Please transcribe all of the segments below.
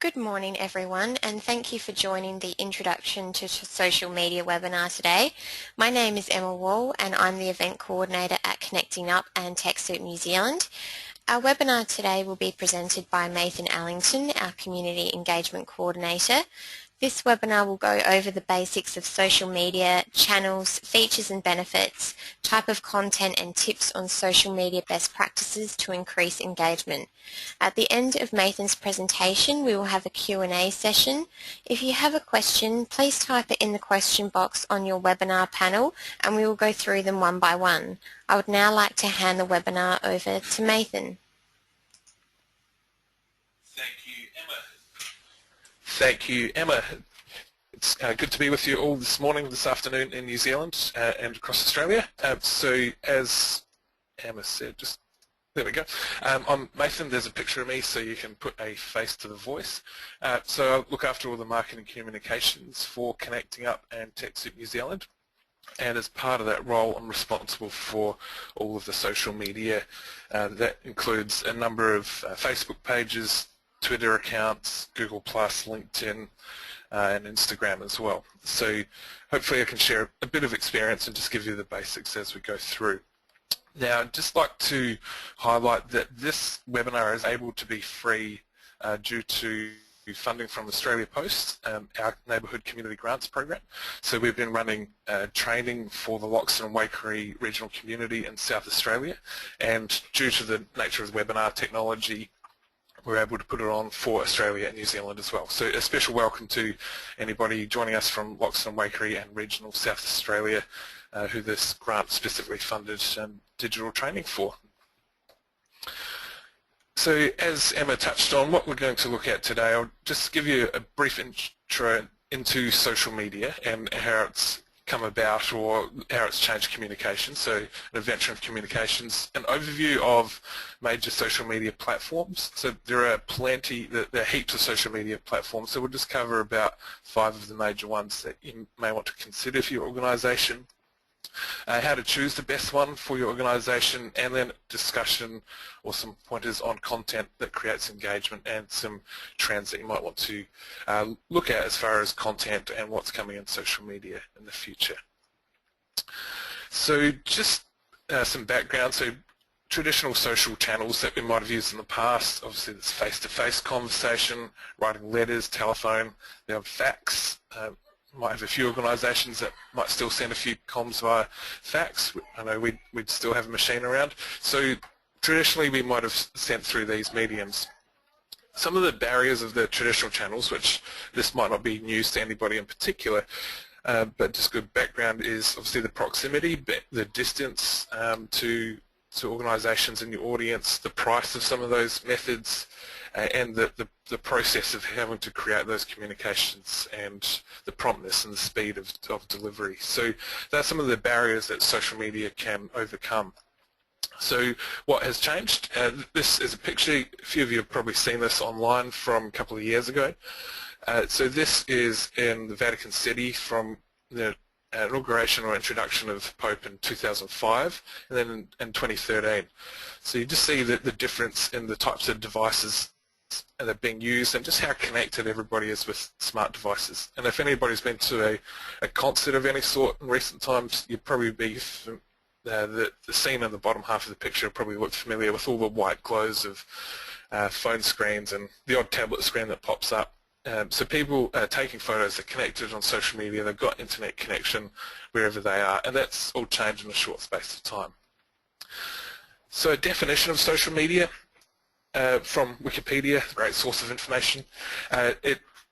Good morning everyone, and thank you for joining the Introduction to Social Media webinar today. My name is Emma Wall and I'm the event coordinator at Connecting Up and TechSoup New Zealand. Our webinar today will be presented by Nathan Allington, our Community Engagement Coordinator. This webinar will go over the basics of social media, channels, features and benefits, type of content and tips on social media best practices to increase engagement. At the end of Nathan's presentation, we will have a Q&A session. If you have a question, please type it in the question box on your webinar panel and we will go through them one by one. I would now like to hand the webinar over to Nathan. Thank you, Emma. It's good to be with you all this morning, this afternoon in New Zealand and across Australia. So as Emma said, there we go. I'm Nathan. There's a picture of me so you can put a face to the voice. So I look after all the marketing communications for Connecting Up and TechSoup New Zealand. And as part of that role, I'm responsible for all of the social media. That includes a number of Facebook pages, Twitter accounts, Google+, LinkedIn, and Instagram as well. So hopefully I can share a bit of experience and just give you the basics as we go through. Now, I'd just like to highlight that this webinar is able to be free due to funding from Australia Post, our Neighbourhood Community Grants program. So we've been running training for the Loxton and Waikerie regional community in South Australia, and due to the nature of the webinar technology, we're able to put it on for Australia and New Zealand as well. So a special welcome to anybody joining us from Loxton and Waikerie and regional South Australia who this grant specifically funded digital training for. So as Emma touched on, what we're going to look at today, I'll just give you a brief intro into social media and how it's come about or how it's changed communication, so an adventure of communications, an overview of major social media platforms. So there are there are heaps of social media platforms, so we'll just cover about 5 of the major ones that you may want to consider for your organisation, how to choose the best one for your organisation, and then discussion or some pointers on content that creates engagement and some trends that you might want to look at as far as content and what's coming in social media in the future. So just some background. So traditional social channels that we might have used in the past, obviously there's face-to-face conversation, writing letters, telephone, they have fax. Might have a few organisations that might still send a few comms via fax. I know we'd still have a machine around. So traditionally we might have sent through these mediums. Some of the barriers of the traditional channels, which this might not be news to anybody in particular, but just good background, is obviously the proximity, the distance to organisations in your audience, the price of some of those methods, and the process of having to create those communications and the promptness and the speed of delivery. So that's some of the barriers that social media can overcome. So what has changed? This is a picture, a few of you have probably seen this online from a couple of years ago. So this is in the Vatican City from the inauguration or introduction of Pope in 2005 and then in 2013. So you just see the difference in the types of devices that are being used and just how connected everybody is with smart devices. And if anybody's been to a concert of any sort in recent times, you'd probably be the scene in the bottom half of the picture probably look familiar with all the white glows of phone screens and the odd tablet screen that pops up. So people are taking photos, they're connected on social media, they've got internet connection wherever they are, and that's all changed in a short space of time. So a definition of social media from Wikipedia, a great source of information.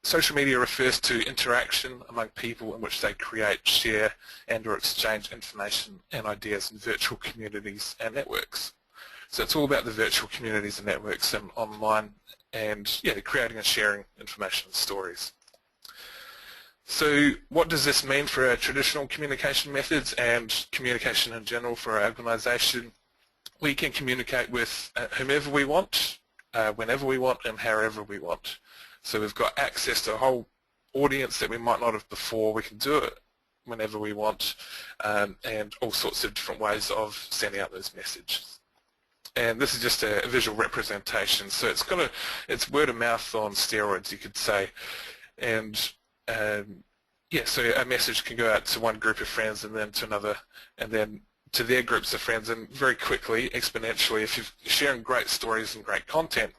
Social media refers to interaction among people in which they create, share and or exchange information and ideas in virtual communities and networks. So it's all about the virtual communities and networks and online and creating and sharing information and stories. So what does this mean for our traditional communication methods and communication in general for our organisation? We can communicate with whomever we want, whenever we want and however we want. So we've got access to a whole audience that we might not have before. We can do it whenever we want and all sorts of different ways of sending out those messages. And this is just a visual representation, so it's word of mouth on steroids, you could say. And yeah, so a message can go out to one group of friends and then to another, and then to their groups of friends, and very quickly, exponentially, if you're sharing great stories and great content,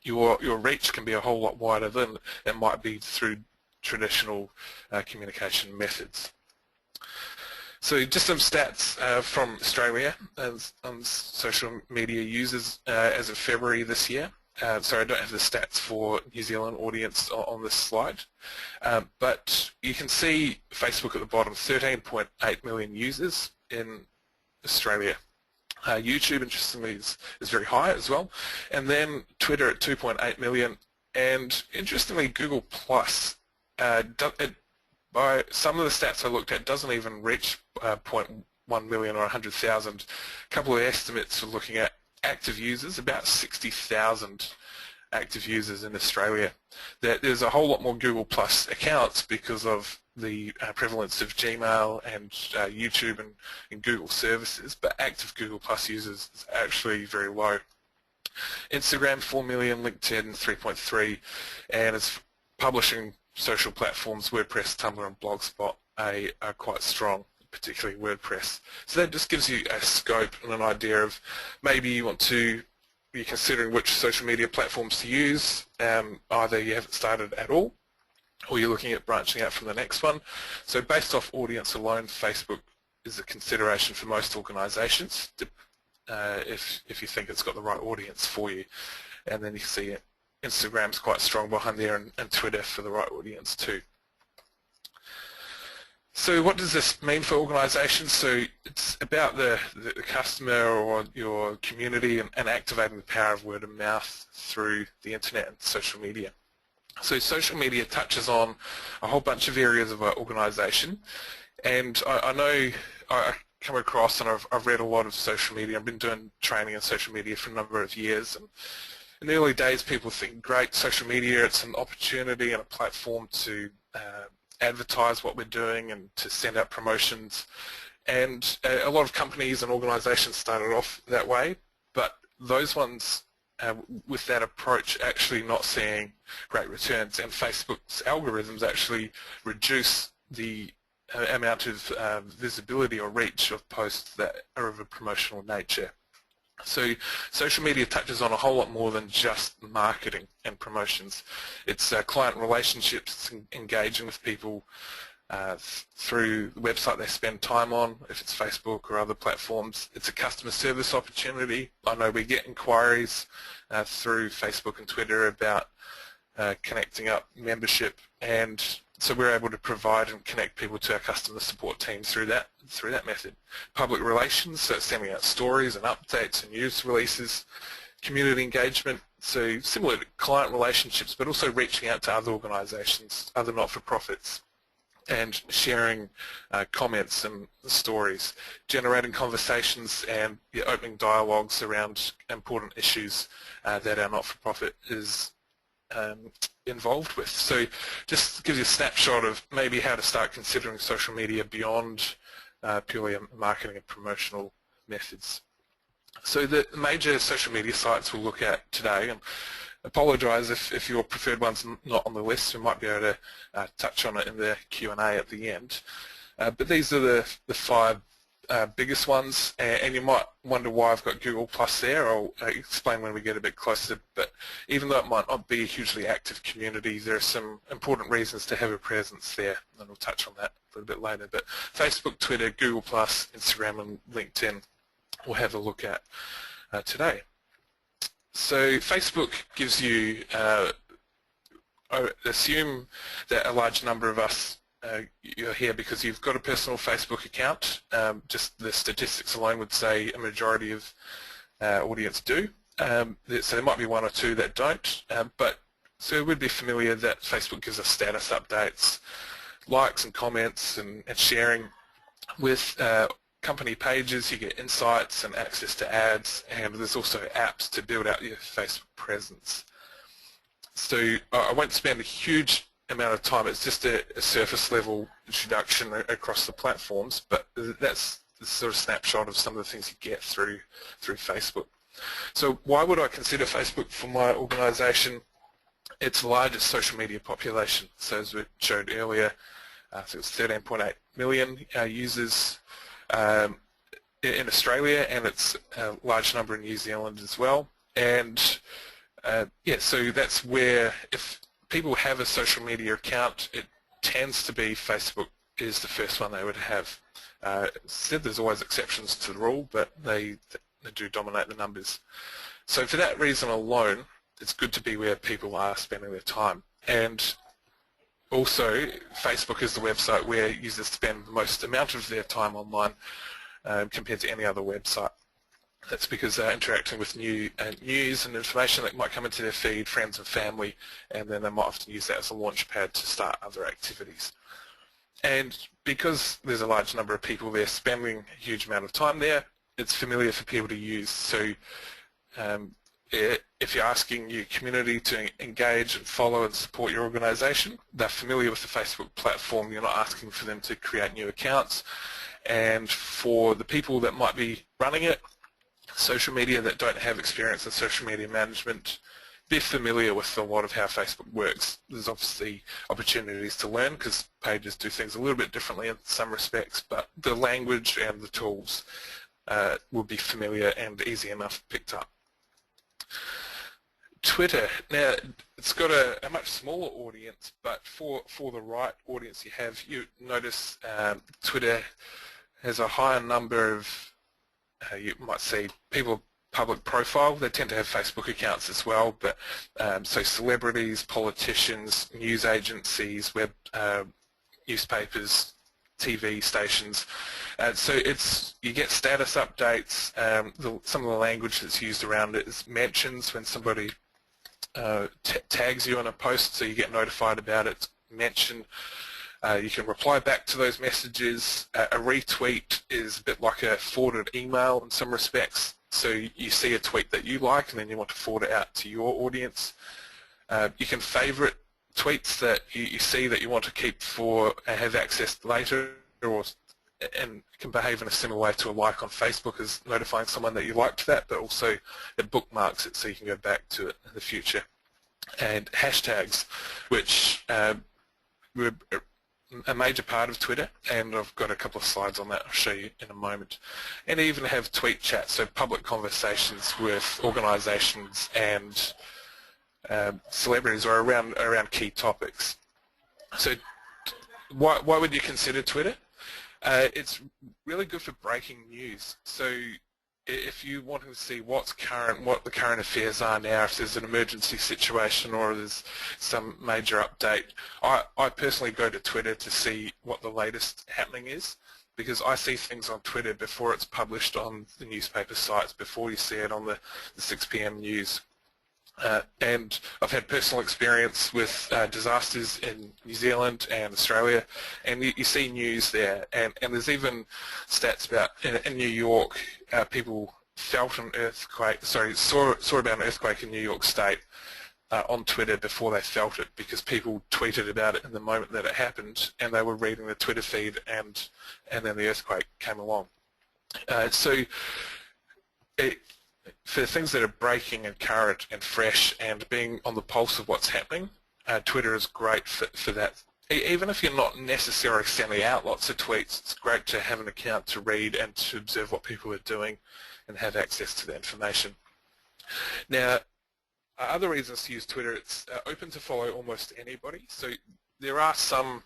your reach can be a whole lot wider than it might be through traditional communication methods. So just some stats from Australia on social media users as of February this year. Sorry, I don't have the stats for New Zealand audience on this slide, but you can see Facebook at the bottom, 13.8 million users in Australia. YouTube, interestingly, is very high as well, and then Twitter at 2.8 million, and interestingly, Google Plus, by some of the stats I looked at, doesn't even reach 0.1 million or 100,000. A couple of estimates for looking at active users, about 60,000 active users in Australia. There's a whole lot more Google Plus accounts because of the prevalence of Gmail and YouTube and Google services, but active Google Plus users is actually very low. Instagram 4 million, LinkedIn 3.3, and it's publishing social platforms, WordPress, Tumblr and Blogspot are quite strong, particularly WordPress. So that just gives you a scope and an idea of maybe you want to be considering which social media platforms to use. Either you haven't started at all, or you're looking at branching out from the next one. So based off audience alone, Facebook is a consideration for most organisations if you think it's got the right audience for you. And then you can see Instagram's quite strong behind there, and Twitter for the right audience too. So what does this mean for organisations? So it's about the customer or your community and activating the power of word of mouth through the internet and social media. So social media touches on a whole bunch of areas of our organisation, and I know I come across, and I've read a lot of social media. I've been doing training in social media for a number of years, and in the early days people think, great, social media, it's an opportunity and a platform to advertise what we're doing and to send out promotions, and a lot of companies and organisations started off that way, but those ones with that approach actually not seeing great returns, and Facebook's algorithms actually reduce the amount of visibility or reach of posts that are of a promotional nature. So social media touches on a whole lot more than just marketing and promotions. It's client relationships, it's engaging with people through the website they spend time on, if it's Facebook or other platforms. It's a customer service opportunity. I know we get inquiries through Facebook and Twitter about connecting up membership, and so we're able to provide and connect people to our customer support team through that method. Public relations, so sending out stories and updates and news releases. Community engagement, so similar to client relationships, but also reaching out to other organisations, other not-for-profits, and sharing comments and stories, generating conversations and opening dialogues around important issues that our not-for-profit is involved with. So just gives you a snapshot of maybe how to start considering social media beyond purely marketing and promotional methods. So the major social media sites we'll look at today, and apologise if your preferred one's not on the list, we might be able to touch on it in the Q&A at the end. But these are the five biggest ones, and you might wonder why I've got Google Plus there. I'll explain when we get a bit closer, but even though it might not be a hugely active community, there are some important reasons to have a presence there, and we'll touch on that a little bit later. But Facebook, Twitter, Google Plus, Instagram and LinkedIn we'll have a look at today. So Facebook gives you, assume that a large number of us you're here because you've got a personal Facebook account. Just the statistics alone would say a majority of audience do. So there might be one or two that don't, but so we'd be familiar that Facebook gives us status updates, likes and comments and sharing. With company pages you get insights and access to ads, and there's also apps to build out your Facebook presence. So I won't spend a huge amount of time, it's just a surface level introduction across the platforms, but that's the sort of snapshot of some of the things you get through Facebook. So why would I consider Facebook for my organisation? It's the largest social media population. So as we showed earlier, so it's 13.8 million users in Australia, and it's a large number in New Zealand as well. And yeah, so that's where if people have a social media account, it tends to be Facebook is the first one they would have. Said there's always exceptions to the rule, but they do dominate the numbers. So for that reason alone, it's good to be where people are spending their time. And also, Facebook is the website where users spend the most amount of their time online compared to any other website. That's because they're interacting with news and information that might come into their feed, friends and family, and then they might often use that as a launch pad to start other activities. And because there's a large number of people there spending a huge amount of time there, it's familiar for people to use. So if you're asking your community to engage and follow and support your organisation, they're familiar with the Facebook platform. You're not asking for them to create new accounts. And for the people that might be running it, social media that don't have experience in social media management, they're familiar with a lot of how Facebook works. There's obviously opportunities to learn because pages do things a little bit differently in some respects, but the language and the tools will be familiar and easy enough picked up. Twitter, now it's got a much smaller audience, but for the right audience you notice Twitter has a higher number of, you might see people public profile. They tend to have Facebook accounts as well, but so celebrities, politicians, news agencies, web newspapers, TV stations. So you get status updates. Some of the language that's used around it is mentions when somebody tags you on a post, so you get notified about it. Mention. You can reply back to those messages. A retweet is a bit like a forwarded email in some respects. So you see a tweet that you like and then you want to forward it out to your audience. You can favorite tweets that you see that you want to keep for and have access later, and can behave in a similar way to a like on Facebook as notifying someone that you liked that, but also it bookmarks it so you can go back to it in the future. And hashtags, which were a major part of Twitter, and I've got a couple of slides on that I'll show you in a moment. And even have tweet chats, so public conversations with organisations and celebrities or around key topics. So why would you consider Twitter? It's really good for breaking news. So if you want to see what the current affairs are now, if there's an emergency situation or there's some major update, I personally go to Twitter to see what the latest happening is, because I see things on Twitter before it's published on the newspaper sites, before you see it on the 6 p.m. news. And I've had personal experience with disasters in New Zealand and Australia, and you see news there, and there's even stats about in New York, people felt an earthquake, saw about an earthquake in New York State on Twitter before they felt it, because people tweeted about it in the moment that it happened, and they were reading the Twitter feed, and then the earthquake came along. For things that are breaking and current and fresh and being on the pulse of what's happening, Twitter is great for that. Even if you're not necessarily sending out lots of tweets, it's great to have an account to read and to observe what people are doing and have access to the information. Now, other reasons to use Twitter, it's open to follow almost anybody. So there are some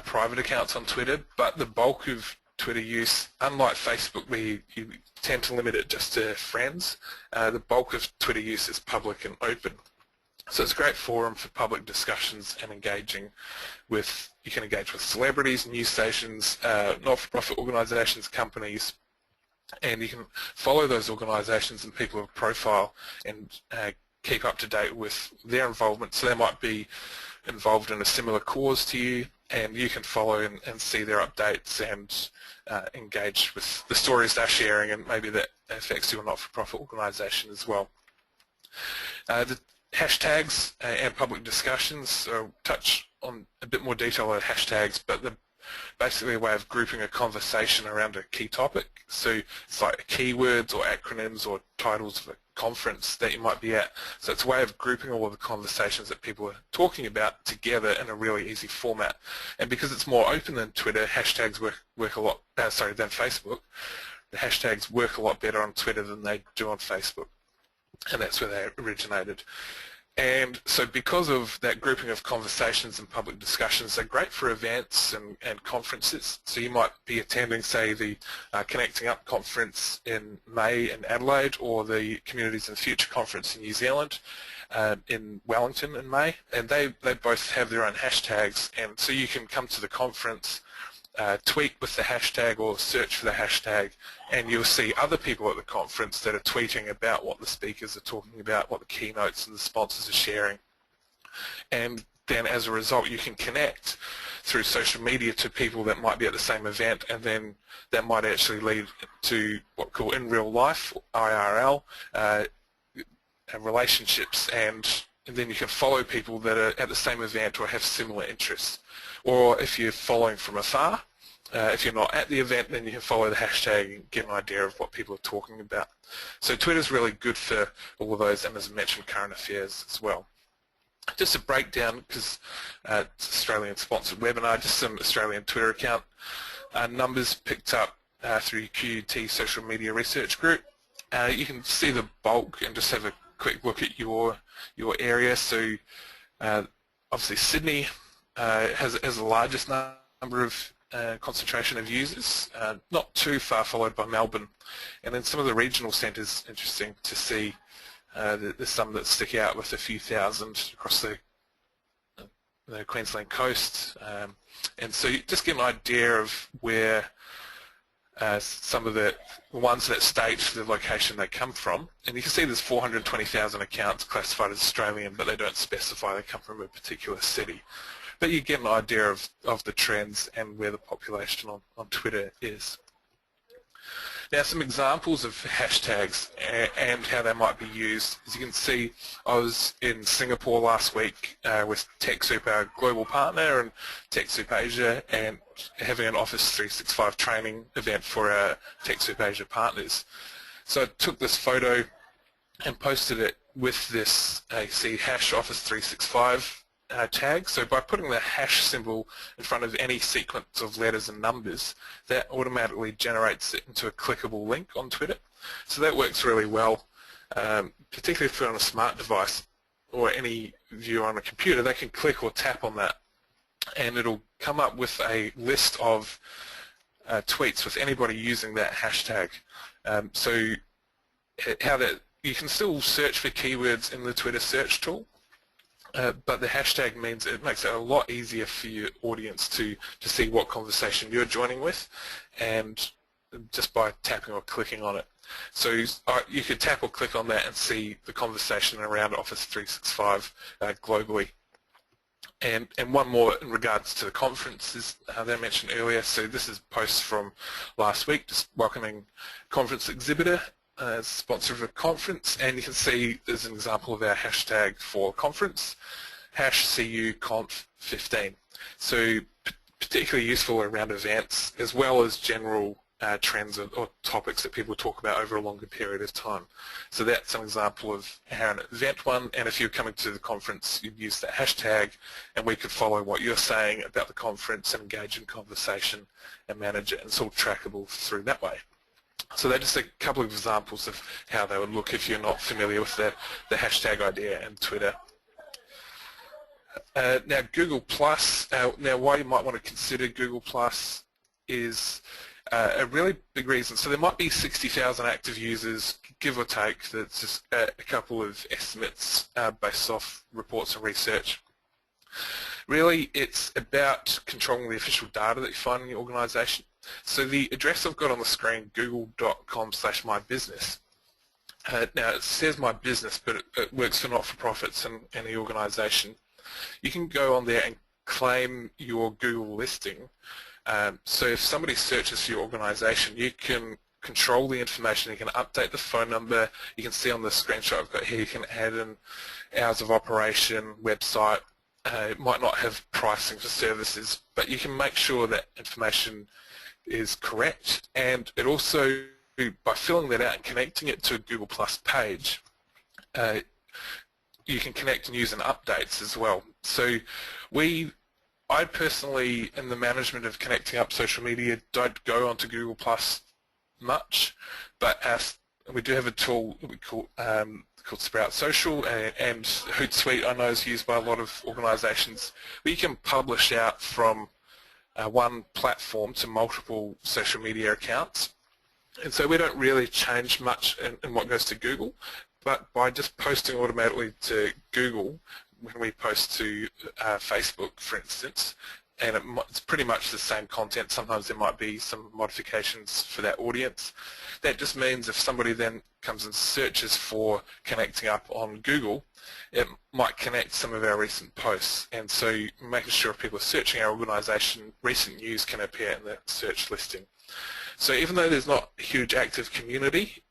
private accounts on Twitter, but the bulk of Twitter use, unlike Facebook where you tend to limit it just to friends, the bulk of Twitter use is public and open. So it's a great forum for public discussions and engaging with, you can engage with celebrities, news stations, not-for-profit organisations, companies, and you can follow those organisations and people of profile and keep up to date with their involvement. So they might be involved in a similar cause to you, and you can follow and see their updates and engage with the stories they're sharing, and maybe that affects your not-for-profit organisation as well. The hashtags and public discussions, so I'll touch on a bit more detail on hashtags, but basically a way of grouping a conversation around a key topic. So it's like keywords or acronyms or titles of a conference that you might be at. So it's a way of grouping all of the conversations that people are talking about together in a really easy format. And because it's more open than Twitter, hashtags work a lot, than Facebook. The hashtags work a lot better on Twitter than they do on Facebook. And that's where they originated. And so because of that grouping of conversations and public discussions, they're great for events and conferences. So you might be attending, say, the Connecting Up conference in May in Adelaide, or the Communities in the Future conference in New Zealand in Wellington in May, and they both have their own hashtags, and so you can come to the conference, tweet with the hashtag or search for the hashtag, and you'll see other people at the conference that are tweeting about what the speakers are talking about, what the keynotes and the sponsors are sharing. And then as a result you can connect through social media to people that might be at the same event, and then that might actually lead to what we call in real life, IRL, relationships, and then you can follow people that are at the same event or have similar interests. Or if you're following from afar, if you're not at the event, then you can follow the hashtag and get an idea of what people are talking about. So Twitter's really good for all of those, and as I mentioned, current affairs as well. Just a breakdown, because it's Australian sponsored webinar, just some Australian Twitter account numbers picked up through QUT Social Media Research Group. You can see the bulk and just have a quick look at your area. So obviously Sydney has the largest number of concentration of users, not too far followed by Melbourne. And then some of the regional centres, interesting to see, there's some that stick out with a few thousand across the Queensland coast. And so you just get an idea of where some of the ones that state the location they come from, and you can see there's 420,000 accounts classified as Australian, but they don't specify they come from a particular city. But you get an idea of the trends and where the population on Twitter is. Now, some examples of hashtags and how they might be used. As you can see, I was in Singapore last week with TechSoup, our global partner, and TechSoup Asia, and having an Office 365 training event for our TechSoup Asia partners. So I took this photo and posted it with this hash Office 365 tag. So by putting the hash symbol in front of any sequence of letters and numbers, that automatically generates it into a clickable link on Twitter. So that works really well, particularly if you're on a smart device or any viewer on a computer. They can click or tap on that, and it'll come up with a list of tweets with anybody using that hashtag. So how that you can still search for keywords in the Twitter search tool, but the hashtag means it makes it a lot easier for your audience to see what conversation you're joining with, and just by tapping or clicking on it. So you could tap or click on that and see the conversation around Office 365 globally. And one more in regards to the conferences that I mentioned earlier. So this is posts from last week, just welcoming conference exhibitor as sponsor of a conference, and you can see there's an example of our hashtag for conference, #CUConf15. So particularly useful around events as well as general trends or topics that people talk about over a longer period of time. So that's an example of how an event one, and if you're coming to the conference, you'd use that hashtag, and we could follow what you're saying about the conference and engage in conversation and manage it, and it's all trackable through that way. So they're just a couple of examples of how they would look if you're not familiar with the hashtag idea and Twitter. Now Google Plus, now why you might want to consider Google Plus is a really big reason. So there might be 60,000 active users, give or take. That's just a couple of estimates based off reports and research. Really, it's about controlling the official data that you find in your organisation. So the address I've got on the screen, google.com/mybusiness. Now it says my business, but it works for not-for-profits and any organisation. You can go on there and claim your Google listing. So if somebody searches for your organisation, you can control the information. You can update the phone number. You can see on the screenshot I've got here, you can add in hours of operation, website, it might not have pricing for services, but you can make sure that information is correct, and it also, by filling that out and connecting it to a Google Plus page, uh, you can connect and use in updates as well. So I personally, in the management of connecting up social media, don't go onto Google Plus much, but we do have a tool that we call called Sprout Social, and Hootsuite I know is used by a lot of organisations, where you can publish out from one platform to multiple social media accounts. And so we don't really change much in what goes to Google, but by just posting automatically to Google, when we post to Facebook, for instance, and it's pretty much the same content. Sometimes there might be some modifications for that audience. That just means if somebody then comes and searches for connecting up on Google, it might connect some of our recent posts. And so making sure if people are searching our organisation, recent news can appear in that search listing. So even though there's not a huge active community,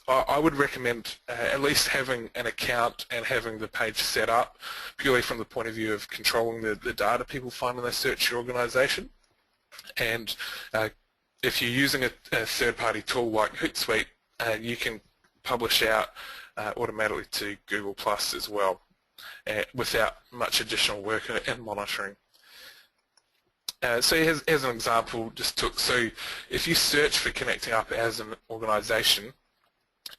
I would recommend at least having an account and having the page set up purely from the point of view of controlling the data people find when they search your organisation. And if you're using a third-party tool like Hootsuite, you can publish out automatically to Google Plus as well without much additional work and monitoring. So here's an example so if you search for connecting up as an organisation,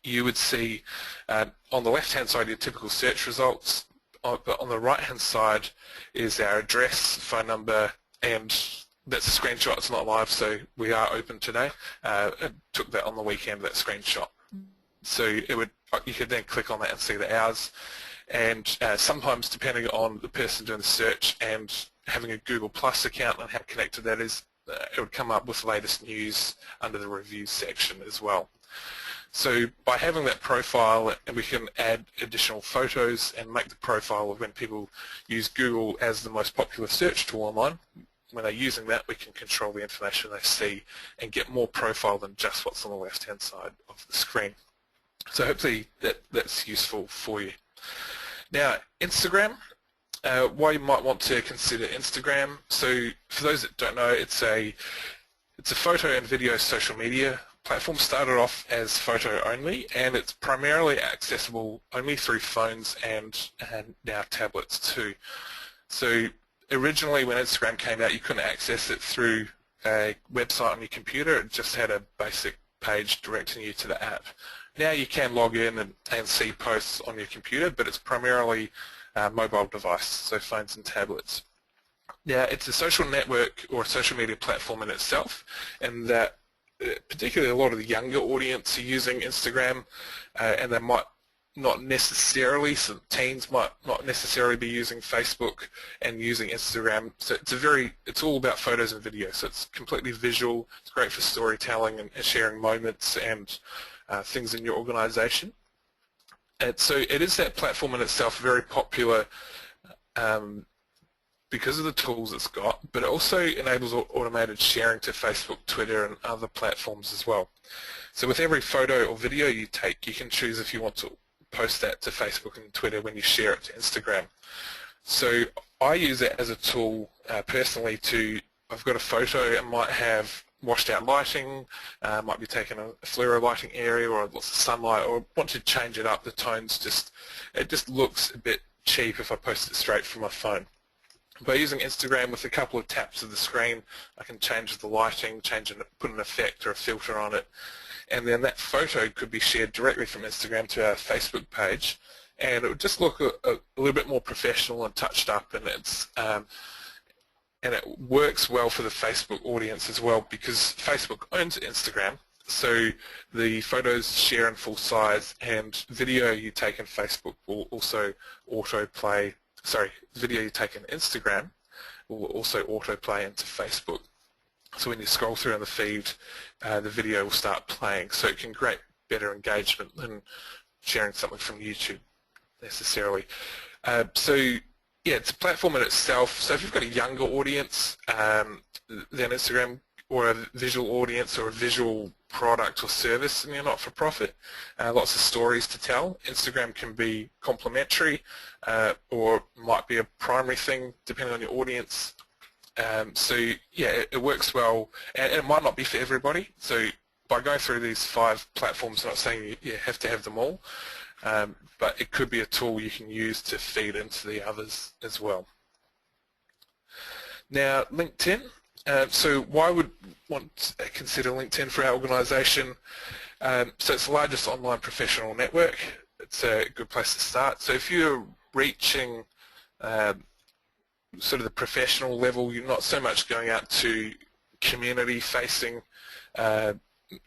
you would see on the left hand side your typical search results, but on the right hand side is our address, phone number, and that's a screenshot. It's not live, so we are open today. I took that on the weekend, that screenshot. So you could then click on that and see the hours, and sometimes depending on the person doing the search and having a Google Plus account and how connected that is, it would come up with the latest news under the reviews section as well. So by having that profile, and we can add additional photos and make the profile of when people use Google as the most popular search tool online, when they're using that, we can control the information they see and get more profile than just what's on the left-hand side of the screen. So hopefully that's useful for you. Now, Instagram. Why you might want to consider Instagram. So for those that don't know, it's a photo and video social media platform. Started off as photo only, and it's primarily accessible only through phones and now tablets too. So originally when Instagram came out, you couldn't access it through a website on your computer. It just had a basic page directing you to the app. Now you can log in and see posts on your computer, but it's primarily mobile device, so phones and tablets. Now, it's a social network or a social media platform in itself, and that particularly a lot of the younger audience are using Instagram, and they might not necessarily, some teens might not necessarily be using Facebook and using Instagram. So it's all about photos and video, so it's completely visual. It's great for storytelling and sharing moments and things in your organisation. And so it is that platform in itself, very popular because of the tools it's got, but it also enables automated sharing to Facebook, Twitter, and other platforms as well. So with every photo or video you take, you can choose if you want to post that to Facebook and Twitter when you share it to Instagram. So I use it as a tool personally I've got a photo and might have washed out lighting, might be taking a fluoro lighting area or lots of sunlight, or want to change it up, the tones it just looks a bit cheap if I post it straight from my phone. By using Instagram, with a couple of taps of the screen, I can change the lighting, put an effect or a filter on it, and then that photo could be shared directly from Instagram to our Facebook page, and it would just look a little bit more professional and touched up, and it works well for the Facebook audience as well, because Facebook owns Instagram, so the photos share in full size, and video you take in Facebook will also autoplay. Video you take in Instagram will also autoplay into Facebook. So when you scroll through in the feed, the video will start playing. So it can create better engagement than sharing something from YouTube necessarily. So yeah, it's a platform in itself. So if you've got a younger audience, then Instagram or a visual audience or a visual product or service in your not-for-profit, lots of stories to tell. Instagram can be complementary or might be a primary thing depending on your audience. So yeah, it works well, and it might not be for everybody. So by going through these 5 platforms, I'm not saying you have to have them all, but it could be a tool you can use to feed into the others as well. Now, LinkedIn. So why would want to consider LinkedIn for our organisation? So it's the largest online professional network. It's a good place to start. So if you're reaching sort of the professional level, you're not so much going out to community-facing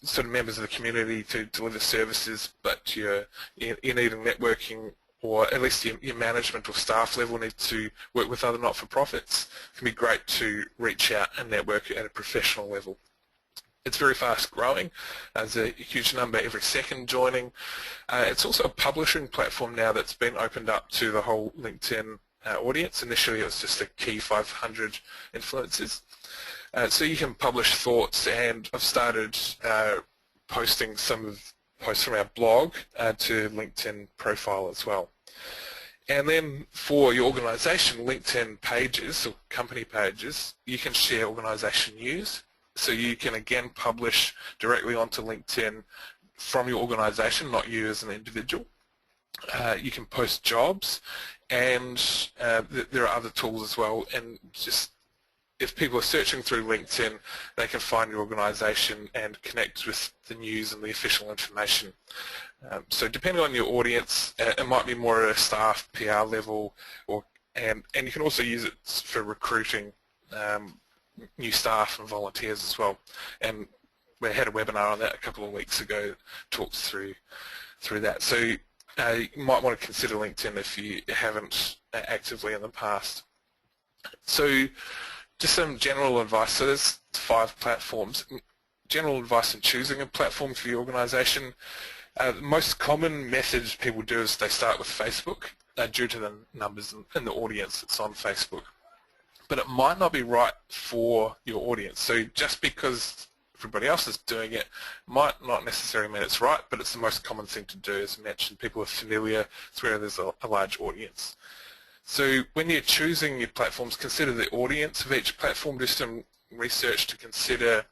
sort of members of the community to deliver services, but you're needing networking, or at least your management or staff level need to work with other not-for-profits. It can be great to reach out and network at a professional level. It's very fast growing. There's a huge number every second joining. It's also a publishing platform now that's been opened up to the whole LinkedIn audience. Initially it was just the key 500 influencers. So you can publish thoughts, and I've started posting some of posts from our blog to LinkedIn profile as well. And then for your organisation, LinkedIn pages or company pages, you can share organisation news. So you can again publish directly onto LinkedIn from your organisation, not you as an individual. You can post jobs, and there are other tools as well. And just if people are searching through LinkedIn, they can find your organisation and connect with the news and the official information. So depending on your audience, it might be more at a staff PR level, and you can also use it for recruiting new staff and volunteers as well. And we had a webinar on that a couple of weeks ago, talks through that. So you might want to consider LinkedIn if you haven't actively in the past. So just some general advice. So there's 5 platforms. General advice in choosing a platform for your organisation. The most common method people do is they start with Facebook due to the numbers and the audience that's on Facebook. But it might not be right for your audience. So just because everybody else is doing it might not necessarily mean it's right, but it's the most common thing to do. As mentioned, people are familiar. It's where there's a large audience. So when you're choosing your platforms, consider the audience of each platform. Do some research to consider,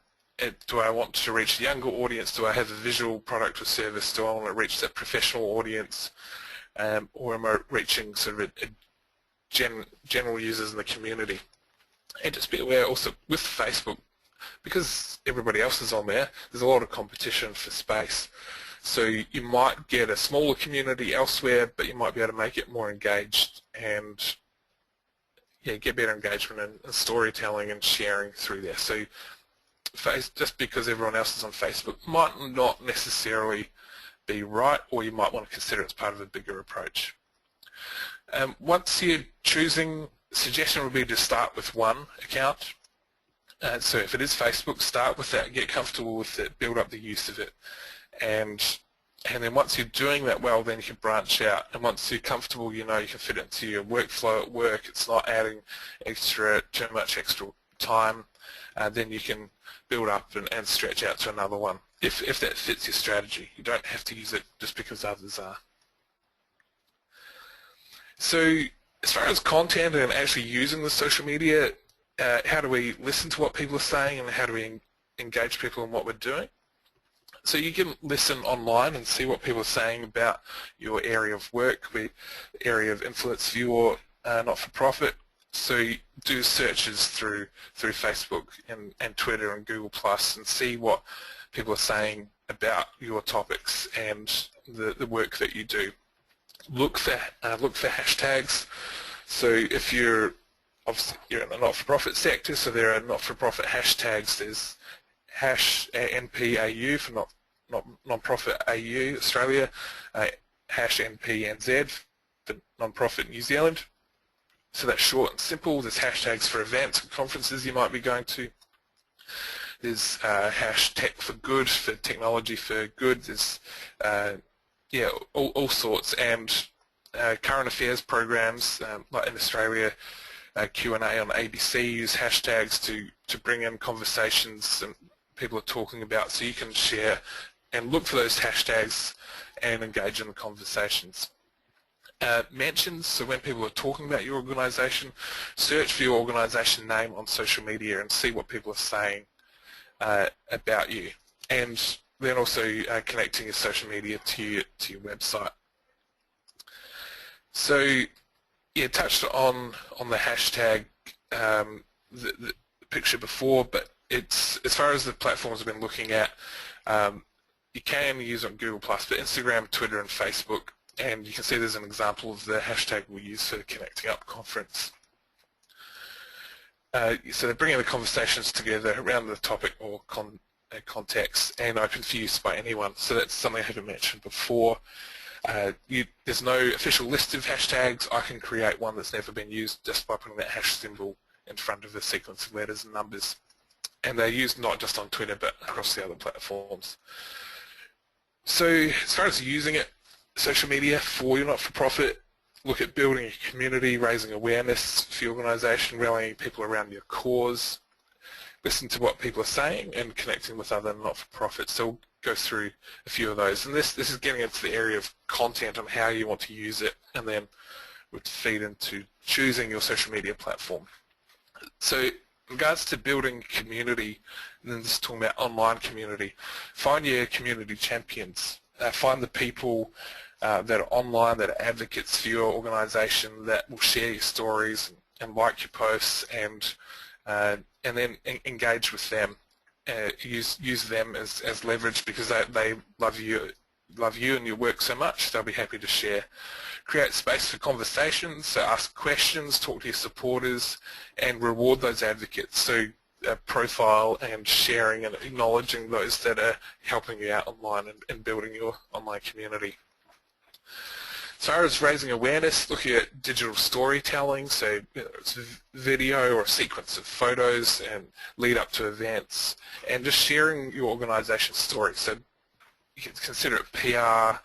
do I want to reach a younger audience? Do I have a visual product or service? Do I want to reach that professional audience? Or am I reaching sort of a general users in the community? And just be aware also with Facebook, because everybody else is on there, there's a lot of competition for space. So you might get a smaller community elsewhere, but you might be able to make it more engaged and get better engagement and storytelling and sharing through there. So just because everyone else is on Facebook might not necessarily be right, or you might want to consider it as part of a bigger approach. Once you're choosing, suggestion would be to start with one account. So if it is Facebook, start with that, get comfortable with it, build up the use of it. And then once you're doing that well, then you can branch out. And once you're comfortable, you know you can fit it into your workflow at work, it's not adding too much extra time, then you can build up and stretch out to another one. If that fits your strategy, you don't have to use it just because others are. So as far as content and actually using the social media, how do we listen to what people are saying, and how do we engage people in what we're doing? So you can listen online and see what people are saying about your area of work, area of influence for your not-for-profit. So you do searches through Facebook and Twitter and Google Plus and see what people are saying about your topics and the work that you do. Look for hashtags. So if you're obviously you're in the not-for-profit sector, so there are not-for-profit hashtags. There's #NPAU for non-profit AU Australia, #NPNZ for non-profit New Zealand. So that's short and simple. There's hashtags for events and conferences you might be going to. There's #TechForGood for technology for good. There's all sorts, and current affairs programs like in Australia, Q&A on ABC use hashtags to to bring in conversations and people are talking about, so you can share and look for those hashtags and engage in the conversations. Mentions, so when people are talking about your organisation, search for your organisation name on social media and see what people are saying about you, and then also connecting your social media to your website. So yeah, touched on the hashtag the picture before, but it's, as far as the platforms I've been looking at, you can use on Google+, but Instagram, Twitter and Facebook, and you can see there's an example of the hashtag we use for the Connecting Up conference. So they're bringing the conversations together around the topic or context and open for use by anyone. So that's something I haven't mentioned before. There's no official list of hashtags. I can create one that's never been used just by putting that hash symbol in front of a sequence of letters and numbers. And they're used not just on Twitter but across the other platforms. So as far as using it, social media for your not-for-profit, look at building a community, raising awareness for your organisation, rallying people around your cause, listen to what people are saying and connecting with other not-for-profits. So we'll go through a few of those. And this is getting into the area of content on how you want to use it, and then we'll feed into choosing your social media platform. So in regards to building community, and then just talking about online community, find your community champions. Find the people that are online, that are advocates for your organisation, that will share your stories and like your posts, and then engage with them. Use them as leverage, because they love you and your work so much. They'll be happy to share. Create space for conversations, so ask questions, talk to your supporters, and reward those advocates. So profile and sharing and acknowledging those that are helping you out online and building your online community. As far as raising awareness, looking at digital storytelling, so it's video or a sequence of photos and lead up to events, and just sharing your organisation's story. So you can consider it PR,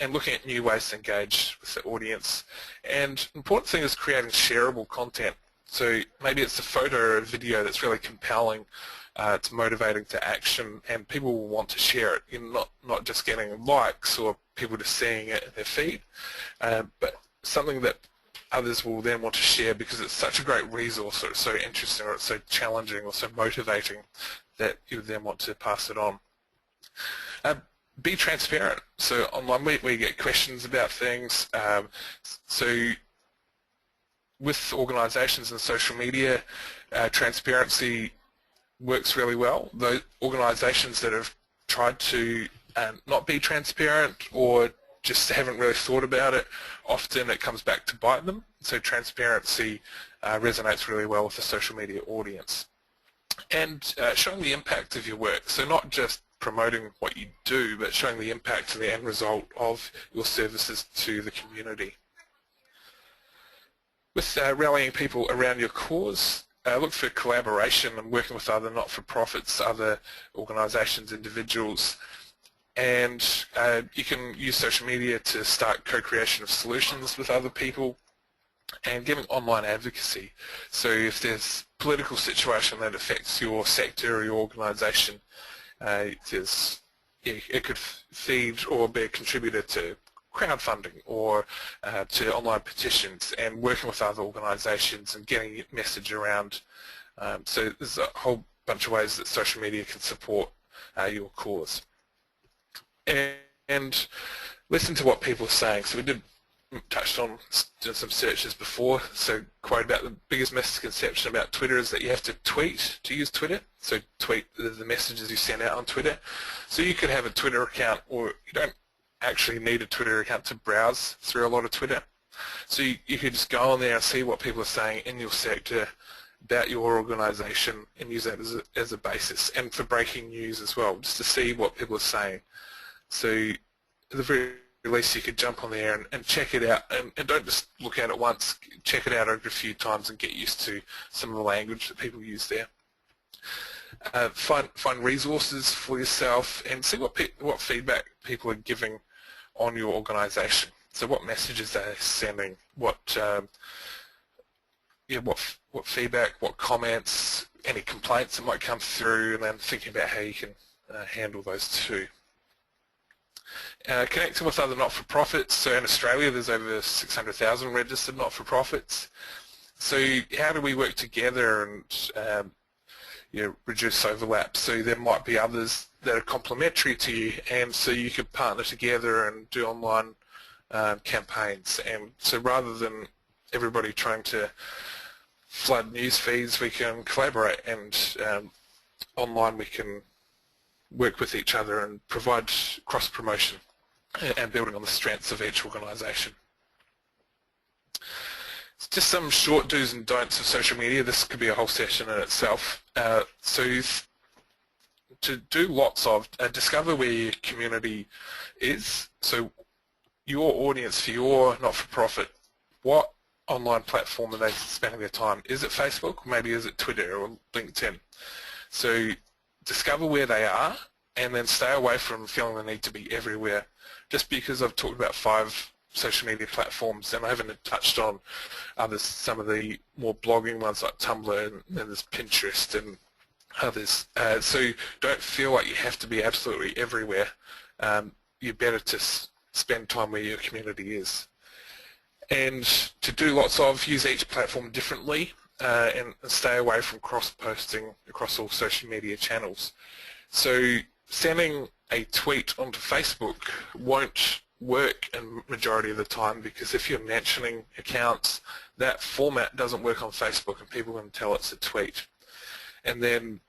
and looking at new ways to engage with the audience. And the important thing is creating shareable content. So maybe it's a photo or a video that's really compelling, it's motivating to action, and people will want to share it. You're not just getting likes or people just seeing it in their feed, but something that others will then want to share because it's such a great resource, or it's so interesting, or it's so challenging, or so motivating that you would then want to pass it on. Be transparent. So online we get questions about things. So with organisations and social media, transparency works really well. Those organisations that have tried to not be transparent or just haven't really thought about it, often it comes back to bite them. So transparency resonates really well with the social media audience. And showing the impact of your work. So not just promoting what you do, but showing the impact and the end result of your services to the community. With rallying people around your cause, look for collaboration and working with other not-for-profits, other organisations, individuals, and you can use social media to start co-creation of solutions with other people, and giving online advocacy. So if there's a political situation that affects your sector or your organisation, it could feed or be a contributor to crowdfunding or to online petitions, and working with other organisations and getting your message around. So there's a whole bunch of ways that social media can support your cause. And listen to what people are saying. So we touched on doing some searches before. So quote about the biggest misconception about Twitter is that you have to tweet to use Twitter. So tweet the messages you send out on Twitter. So you could have a Twitter account, or you don't actually need a Twitter account to browse through a lot of Twitter. So you could just go on there and see what people are saying in your sector about your organisation and use that as a basis, and for breaking news as well, just to see what people are saying. So at the very least you could jump on there and check it out, and don't just look at it once, check it out over a few times and get used to some of the language that people use there. Find resources for yourself and see what feedback people are giving on your organisation. So what messages they're sending, what feedback, what comments, any complaints that might come through, and then thinking about how you can handle those too. Connecting with other not-for-profits. So in Australia there's over 600,000 registered not-for-profits. So how do we work together and reduce overlap? So there might be others that are complementary to you, and so you could partner together and do online campaigns. And so rather than everybody trying to flood news feeds, we can collaborate, and online we can work with each other and provide cross-promotion and building on the strengths of each organisation. Just some short do's and don'ts of social media. This could be a whole session in itself. So to do lots of, discover where your community is. So your audience for your not-for-profit, what online platform are they spending their time? Is it Facebook? Maybe is it Twitter or LinkedIn? So discover where they are, and then stay away from feeling the need to be everywhere. Just because I've talked about 5 social media platforms, and I haven't touched on others, some of the more blogging ones like Tumblr, and there's Pinterest and others. So don't feel like you have to be absolutely everywhere. You're better to spend time where your community is. And to do lots of, use each platform differently, and stay away from cross-posting across all social media channels. So sending a tweet onto Facebook won't work in majority of the time, because if you're mentioning accounts, that format doesn't work on Facebook and people can tell it's a tweet. And then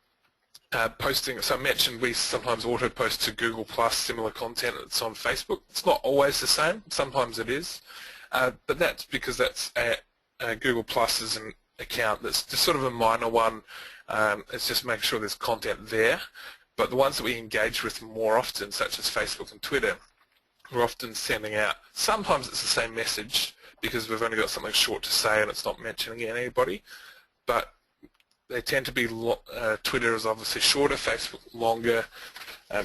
posting, so I mentioned we sometimes auto-post to Google Plus similar content that's on Facebook. It's not always the same, sometimes it is, but that's because that's Google Plus is an account that's just sort of a minor one. It's just making sure there's content there. But the ones that we engage with more often, such as Facebook and Twitter, we're often sending out, sometimes it's the same message because we've only got something short to say and it's not mentioning anybody, but they tend to be, Twitter is obviously shorter, Facebook longer,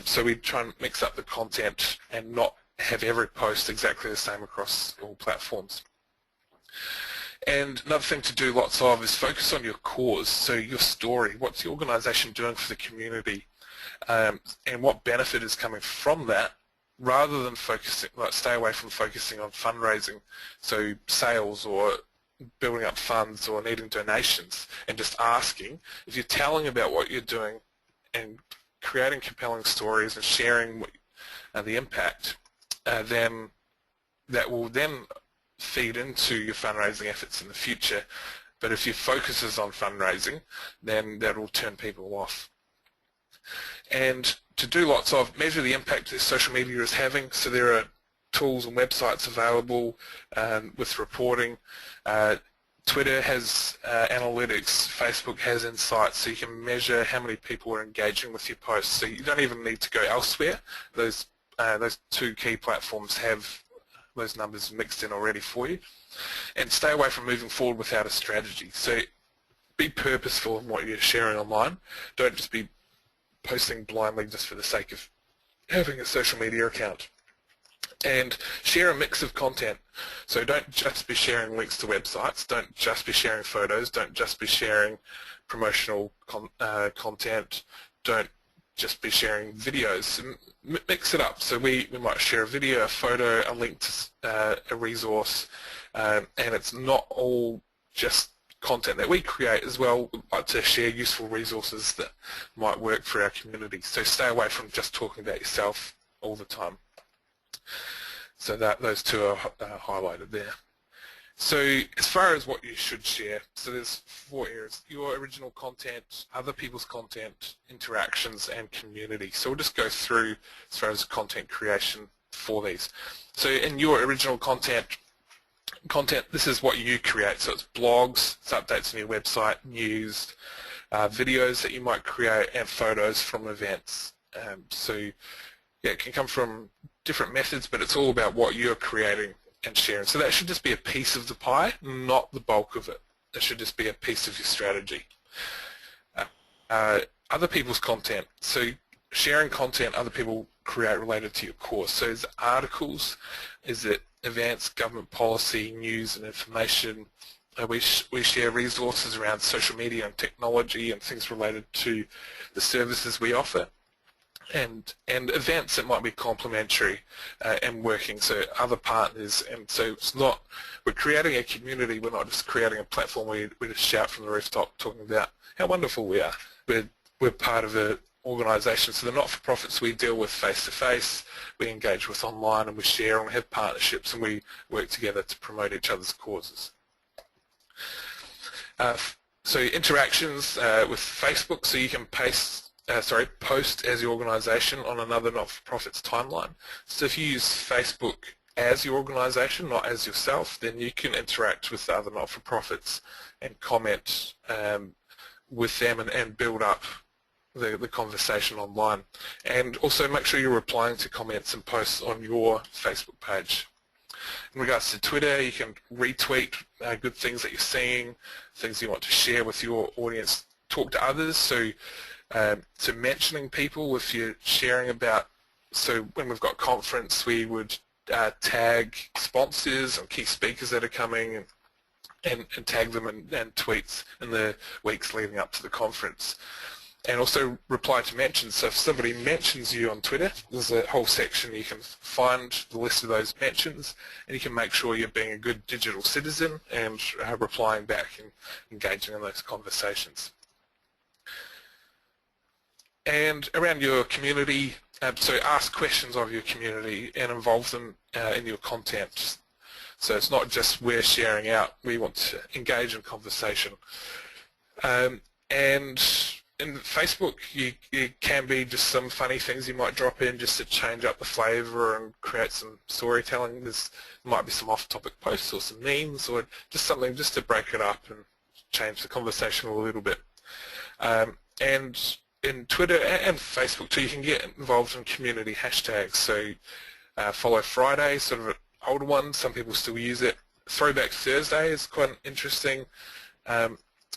so we try and mix up the content and not have every post exactly the same across all platforms. And another thing to do lots of is focus on your cause, so your story. What's the organisation doing for the community, and what benefit is coming from that, rather than focusing, like stay away from focusing on fundraising, so sales or building up funds or needing donations, and just asking. If you're telling about what you're doing and creating compelling stories and sharing the impact, then that will then feed into your fundraising efforts in the future. But if your focus is on fundraising, then that will turn people off. And to do lots of, measure the impact that social media is having. So there are tools and websites available with reporting. Twitter has analytics, Facebook has insights, so you can measure how many people are engaging with your posts. So you don't even need to go elsewhere. Those 2 key platforms have those numbers mixed in already for you. And stay away from moving forward without a strategy. So be purposeful in what you're sharing online. Don't just be posting blindly just for the sake of having a social media account. And share a mix of content. So don't just be sharing links to websites, don't just be sharing photos, don't just be sharing promotional content, don't just be sharing videos. Mix it up. So we might share a video, a photo, a link to a resource, and it's not all just content that we create as well. We like to share useful resources that might work for our community. So stay away from just talking about yourself all the time. So those 2 are highlighted there. So as far as what you should share, so there's 4 areas: your original content, other people's content, interactions, and community. So we'll just go through as far as content creation for these. So in your original content, this is what you create. So it's blogs, it's updates on your website, news, videos that you might create, and photos from events. So yeah, it can come from different methods, but it's all about what you're creating and sharing. So that should just be a piece of the pie, not the bulk of it. That should just be a piece of your strategy. Other people's content. So sharing content other people create related to your course. So is it articles? Is it events, government policy, news and information, We share resources around social media and technology and things related to the services we offer, and events that might be complementary and working, so other partners. And so it's not, we're creating a community, we're not just creating a platform where we just shout from the rooftop talking about how wonderful we are. We're part of an organisation, so the not-for-profits we deal with face-to-face, we engage with online, and we share and we have partnerships, and we work together to promote each other's causes. So interactions with Facebook, so you can post as your organisation on another not-for-profit's timeline. So if you use Facebook as your organisation, not as yourself, then you can interact with the other not-for-profits and comment with them and build up the conversation online. And also make sure you're replying to comments and posts on your Facebook page. In regards to Twitter, you can retweet good things that you're seeing, things you want to share with your audience. Talk to others, so mentioning people if you're sharing about, so when we've got conference, we would tag sponsors and key speakers that are coming and tag them in tweets in the weeks leading up to the conference. And also reply to mentions. So if somebody mentions you on Twitter, there's a whole section you can find the list of those mentions, and you can make sure you're being a good digital citizen and replying back and engaging in those conversations. And around your community, so ask questions of your community and involve them in your content. So it's not just we're sharing out, we want to engage in conversation. And in Facebook, it can be just some funny things you might drop in just to change up the flavour and create some storytelling. There might be some off-topic posts or some memes or just something just to break it up and change the conversation a little bit. And in Twitter and Facebook too, you can get involved in community hashtags. So Follow Friday, sort of an older one, some people still use it. Throwback Thursday is quite interesting.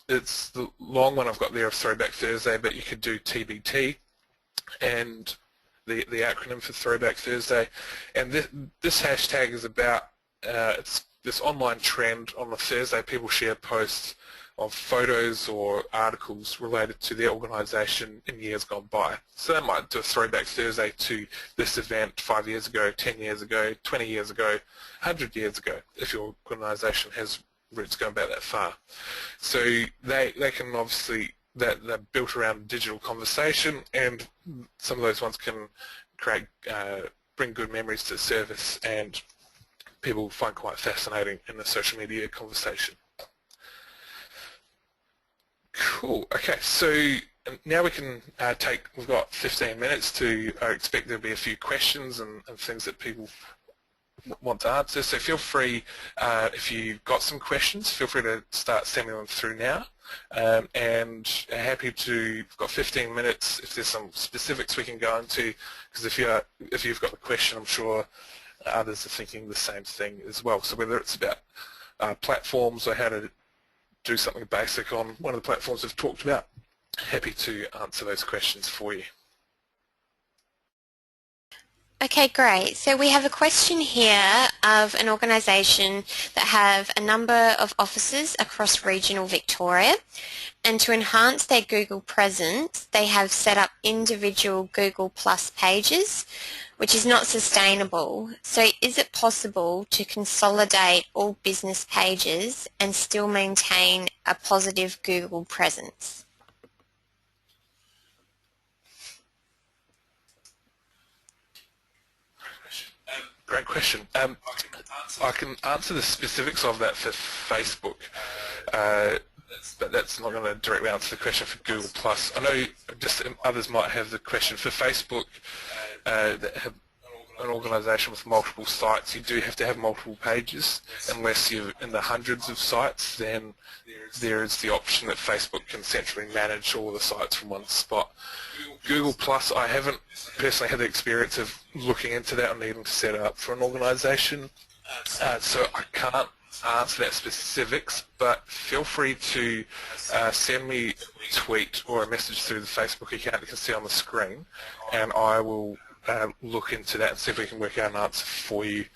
It's the long one I've got there of Throwback Thursday, but you could do TBT and the acronym for Throwback Thursday. And this hashtag is about, it's this online trend. On a Thursday, people share posts of photos or articles related to their organisation in years gone by. So they might do a Throwback Thursday to this event 5 years ago, 10 years ago, 20 years ago, 100 years ago, if your organisation has roots going back that far. So they can obviously, they're built around digital conversation, and some of those ones can create, bring good memories to the service, and people find quite fascinating in the social media conversation. Cool. Okay, so now we can we've got 15 minutes to, I expect there'll be a few questions and things that people want to answer, so feel free, if you've got some questions, feel free to start sending them through now, and happy to, we've got 15 minutes if there's some specifics we can go into, because if you've got a question, I'm sure others are thinking the same thing as well. So whether it's about platforms or how to do something basic on one of the platforms we've talked about, happy to answer those questions for you. Okay, great. So we have a question here of an organisation that have a number of offices across regional Victoria, and to enhance their Google presence, they have set up individual Google Plus pages, which is not sustainable. So is it possible to consolidate all business pages and still maintain a positive Google presence? Great question. I can answer the specifics of that for Facebook, but that's not going to directly answer the question for Google+. I know just others might have the question for Facebook that have an organisation with multiple sites. You do have to have multiple pages. Unless you're in the hundreds of sites, then there is the option that Facebook can centrally manage all the sites from one spot. Google+, I haven't personally had the experience of looking into that or needing to set it up for an organisation, so I can't answer that specifics, but feel free to send me a tweet or a message through the Facebook account you can see on the screen, and I will look into that and see if we can work out an answer for you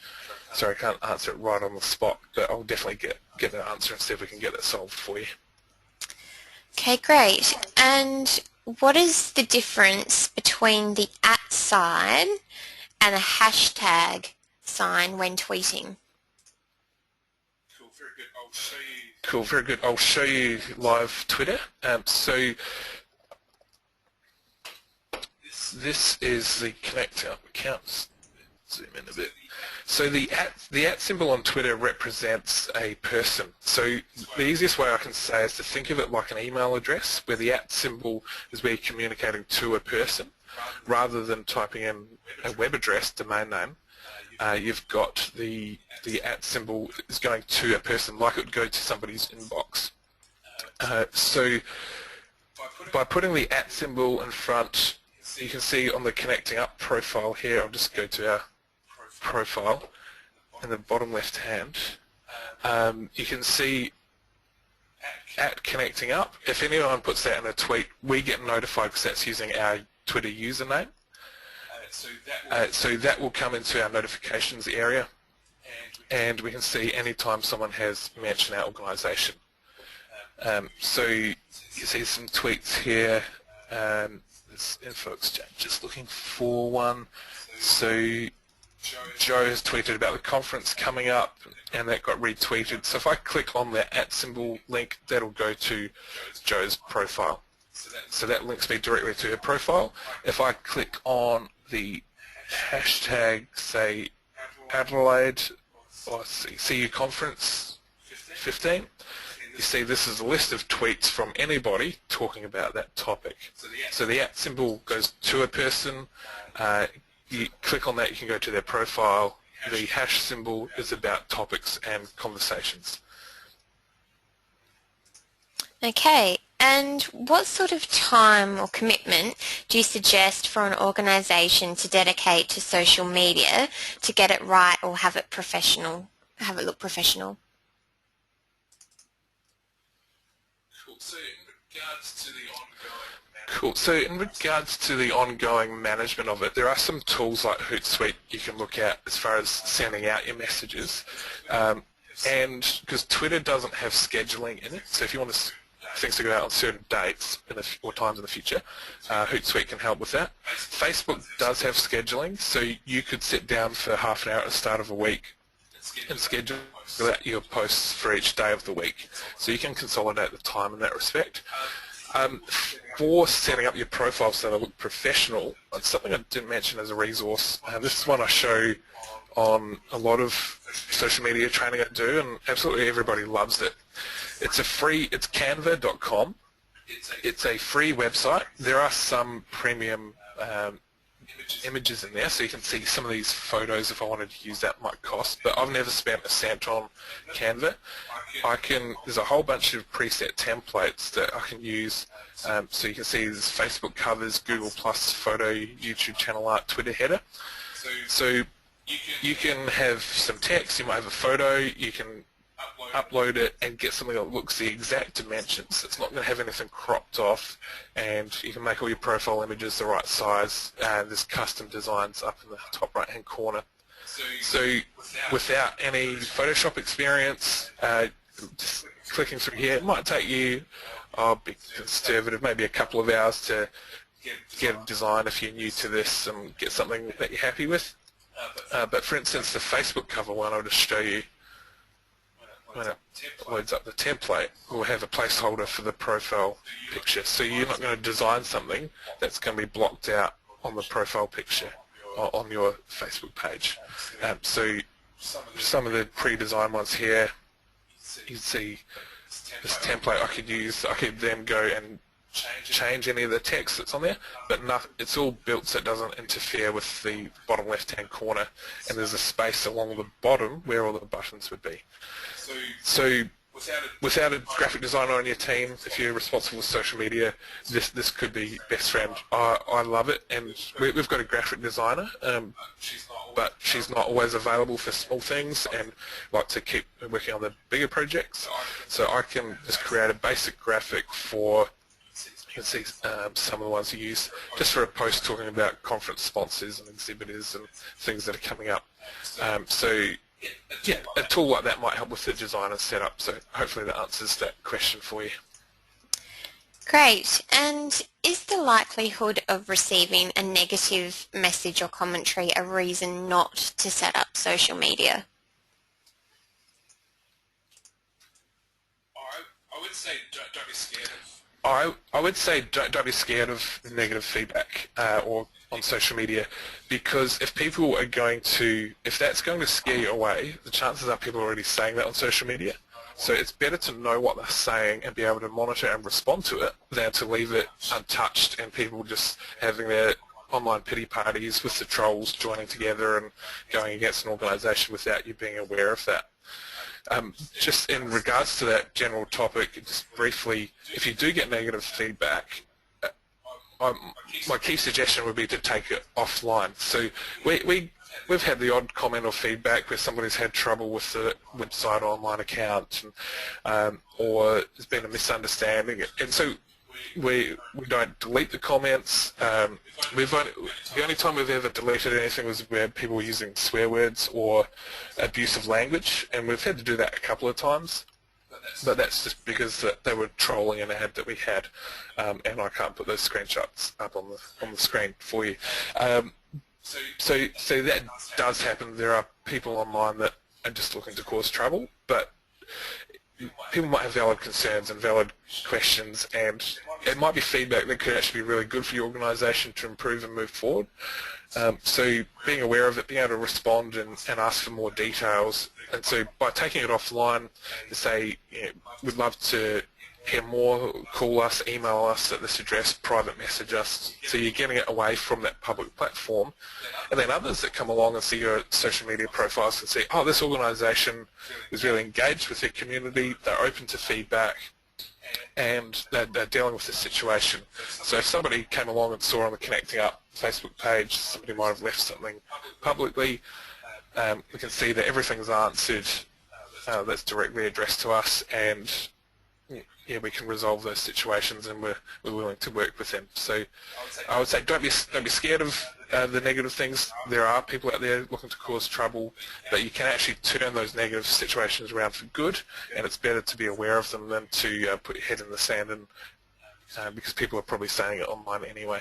Sorry, I can't answer it right on the spot, but I'll definitely get that answer and see if we can get that solved for you. Okay, great. And what is the difference between the @ sign and a hashtag sign when tweeting? Cool, very good. I'll show you live Twitter. So this is the Connect Up account. Zoom in a bit. So the @ symbol on Twitter represents a person. So the easiest way I can say is to think of it like an email address, where the @ symbol is where you're communicating to a person, rather than typing in a web address, domain name. You've got the @ symbol is going to a person, like it would go to somebody's inbox. So by putting the @ symbol in front, you can see on the Connecting Up profile here, I'll just go to our profile in the bottom left hand, you can see @ Connecting Up. If anyone puts that in a tweet, we get notified because that's using our Twitter username. So that will come into our notifications area, and we can see anytime someone has mentioned our organisation. So you can see some tweets here. This info exchange, just looking for one. So Joe has tweeted about the conference coming up, and that got retweeted. So if I click on the @ symbol link, that'll go to Joe's profile. So that links me directly to her profile. If I click on the hashtag, say Adelaide, or CU Conference 15, you see this is a list of tweets from anybody talking about that topic. So the @ symbol goes to a person. You click on that, you can go to their profile. The hash symbol is about topics and conversations. Okay, and what sort of time or commitment do you suggest for an organisation to dedicate to social media to get it right or have it look professional? Cool. So in regards to the ongoing management of it, there are some tools like Hootsuite you can look at as far as sending out your messages. And because Twitter doesn't have scheduling in it, so if you want things to go out on certain dates or times in the future, Hootsuite can help with that. Facebook does have scheduling, so you could sit down for half an hour at the start of a week and schedule out your posts for each day of the week. So you can consolidate the time in that respect. For setting up your profile so they look professional, it's something I didn't mention as a resource. This is one I show on a lot of social media training I do, and absolutely everybody loves it. It's canva.com. It's a free website. There are some premium images in there, so you can see some of these photos. If I wanted to use that, might cost, but I've never spent a cent on Canva. There's a whole bunch of preset templates that I can use, so you can see there's Facebook covers, Google Plus photo, YouTube channel art, Twitter header. So you can have some text, you might have a photo, you can upload it and get something that looks the exact dimensions. It's not going to have anything cropped off, and you can make all your profile images the right size. There's custom designs up in the top right hand corner. So without any Photoshop experience, just clicking through here, it might take you, I'll be conservative, maybe a couple of hours to get a design if you're new to this and get something that you're happy with. But for instance, the Facebook cover one, I'll just show you. When it loads up the template, we'll have a placeholder for the profile picture. So you're not going to design something that's going to be blocked out on the profile picture on your Facebook page. So some of the pre-designed ones here, you can see this template I could use. I could then go and change any of the text that's on there, but it's all built so it doesn't interfere with the bottom left-hand corner, and there's a space along the bottom where all the buttons would be. So without a graphic designer on your team, if you're responsible for social media, this could be best friend. I love it, and we've got a graphic designer, but she's not always available for small things and like to keep working on the bigger projects. So I can just create a basic graphic for, you can see some of the ones you use just for a post talking about conference sponsors and exhibitors and things that are coming up. So yeah, a tool like that might help with the design and setup. So hopefully that answers that question for you. Great. And is the likelihood of receiving a negative message or commentary a reason not to set up social media? I would say don't be scared of. I would say don't be scared of negative feedback or on social media, because if people are if that's going to scare you away, the chances are people are already saying that on social media. So it's better to know what they're saying and be able to monitor and respond to it than to leave it untouched and people just having their online pity parties with the trolls joining together and going against an organisation without you being aware of that. Just in regards to that general topic, just briefly, if you do get negative feedback, my key suggestion would be to take it offline. So we've had the odd comment or feedback where somebody's had trouble with the website or online account, or there's been a misunderstanding, and so we don't delete the comments. The only time we've ever deleted anything was where people were using swear words or abusive language, and we've had to do that a couple of times. But that's just because they were trolling an ad that we had, and I can't put those screenshots up on the screen for you. So that does happen. There are people online that are just looking to cause trouble, but people might have valid concerns and valid questions, and it might be feedback that could actually be really good for your organisation to improve and move forward. So being aware of it, being able to respond and ask for more details, and so by taking it offline, to say, we'd love to hear more, call us, email us at this address, private message us, so you're getting it away from that public platform. And then others that come along and see your social media profiles can see, oh, this organisation is really engaged with their community, they're open to feedback, and they're dealing with this situation. So if somebody came along and saw on the Connecting Up Facebook page, somebody might have left something publicly, we can see that everything's answered that's directly addressed to us, and yeah, we can resolve those situations, and we're willing to work with them. So I would say don't be scared of the negative things. There are people out there looking to cause trouble, but you can actually turn those negative situations around for good, and it's better to be aware of them than to put your head in the sand, and because people are probably saying it online anyway.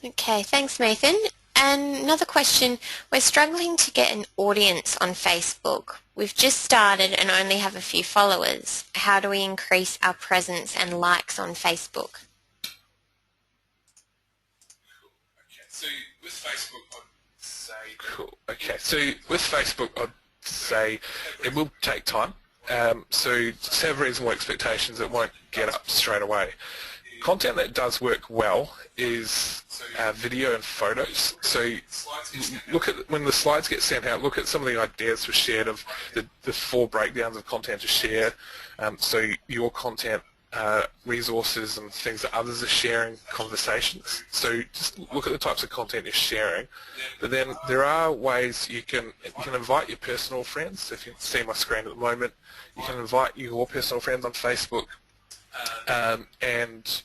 Okay, thanks Nathan. And another question, we're struggling to get an audience on Facebook. We've just started and only have a few followers. How do we increase our presence and likes on Facebook? So with Facebook, I'd say cool. Okay, so with Facebook, I'd say it will take time. So just have reasonable expectations. It won't get up straight away. Content that does work well is video and photos. So look at when the slides get sent out, look at some of the ideas were shared of the 4 breakdowns of content to share. So your content, resources and things that others are sharing, conversations. So just look at the types of content you're sharing. But then there are ways you can invite your personal friends. If you can see my screen at the moment, you can invite your personal friends on Facebook. And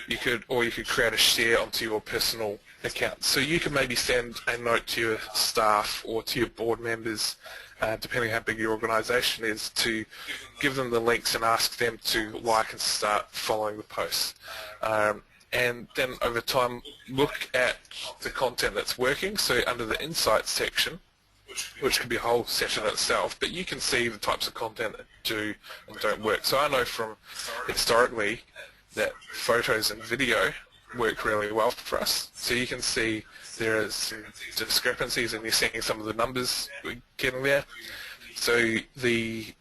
you could create a share onto your personal account. So you can maybe send a note to your staff or to your board members, depending how big your organisation is, to give them the links and ask them to like and start following the posts. And then over time, look at the content that's working. So under the Insights section, which could be a whole session itself, but you can see the types of content that do and don't work. So I know from historically that photos and video work really well for us. So you can see there is some discrepancies, and you're seeing some of the numbers we're getting there. So the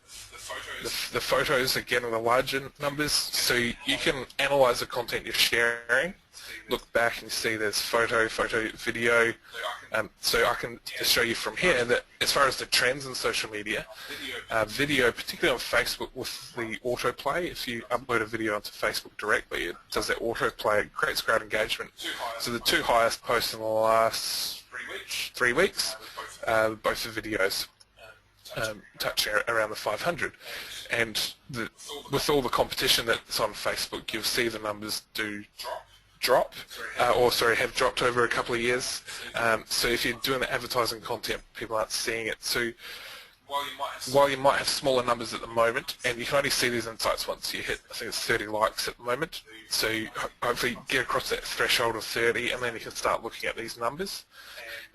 photos are getting the larger numbers, so you can analyze the content you're sharing, look back and see there's photo, video. So I can just show you from here that as far as the trends in social media, video, particularly on Facebook with the autoplay, if you upload a video onto Facebook directly, it does that autoplay, it creates great engagement. So the 2 highest posts in the last 3 weeks, both the videos. Touching around the 500, and with all the competition that's on Facebook, you'll see the numbers do drop, have dropped over a couple of years. So if you're doing the advertising content, people aren't seeing it. So while you might have smaller numbers at the moment, and you can only see these insights once you hit, I think it's 30 likes at the moment, so you hopefully get across that threshold of 30, and then you can start looking at these numbers,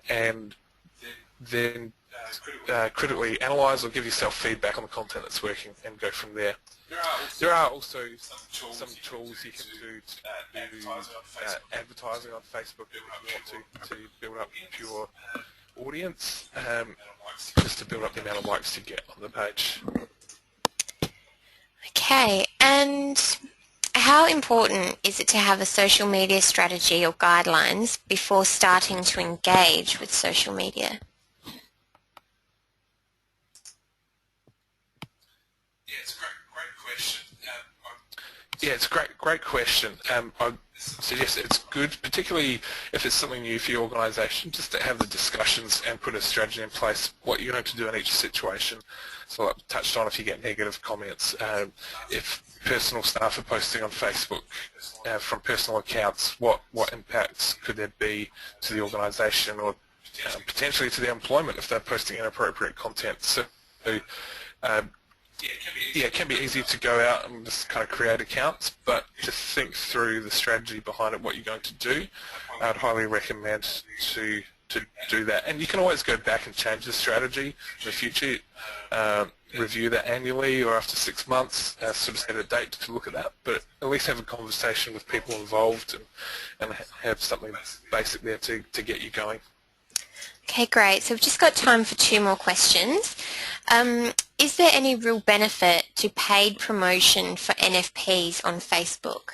and then critically analyze or give yourself feedback on the content that's working and go from there. There are also some tools you can do to do advertising on Facebook if you want to build up your audience, just to build up the amount of likes you get on the page. Okay, and how important is it to have a social media strategy or guidelines before starting to engage with social media? Yeah, it's a great question. I suggest it's good, particularly if it's something new for your organisation, just to have the discussions and put a strategy in place, what you're going to do in each situation. So like I touched on, if you get negative comments, if personal staff are posting on Facebook from personal accounts, what impacts could there be to the organisation, or potentially to their employment if they're posting inappropriate content. So yeah, it can be easy to go out and just kind of create accounts, but to think through the strategy behind it, what you're going to do, I'd highly recommend to do that. And you can always go back and change the strategy in the future, review that annually or after 6 months, sort of set a date to look at that, but at least have a conversation with people involved and have something basic there to get you going. Okay, great. So we've just got time for 2 more questions. Is there any real benefit to paid promotion for NFPs on Facebook?